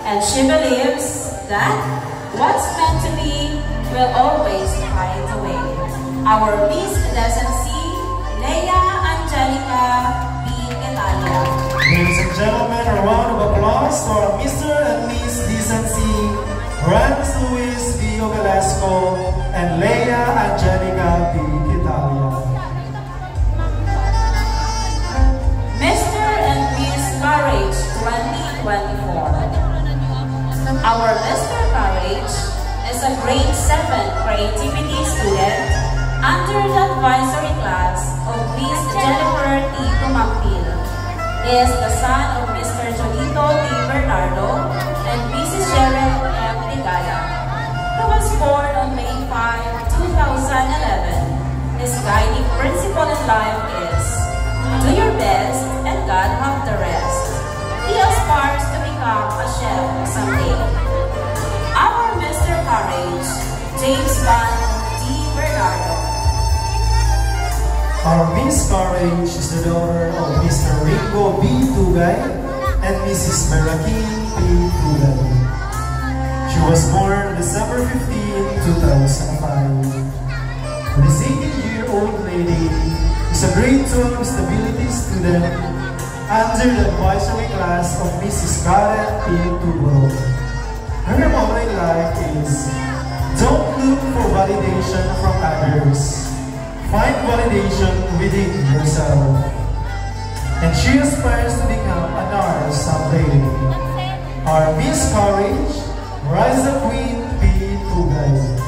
and she believes that what's meant to be will always find a way. Our Miss Decency, Leia Angelica B. Italia. Ladies and gentlemen, a round of applause for Mr. and Miss Decency, Franz Luis Vio Velasco, and Leia Angelica B. Italia. Mr. and Miss Courage 2024. Our Mr. Courage is a grade 7 creativity student under the advisory class of Miss Jennifer T. Tumampil. He is the son of Mr. Jolito T. Bernardo and Mrs. Cheryl M. Ligaya. He was born on May 5, 2011. His guiding principle in life is, do your best and God have the rest. He aspires to become a chef someday. Our Mr. Courage, James Van D. Bernardo. Our Miss Courage is the daughter of Mr. Ringo B. Tugay and Mrs. Merakin P. Tugay. She was born December 15, 2005. This 18-year-old lady is a grade 12 stability student under the advisory class of Mrs. Karen P. Tugay. Her motto in life is, don't look for validation from others. Find validation within yourself. And she aspires to become a nurse someday. Our Miss Courage, Rise Queen P. Tugay.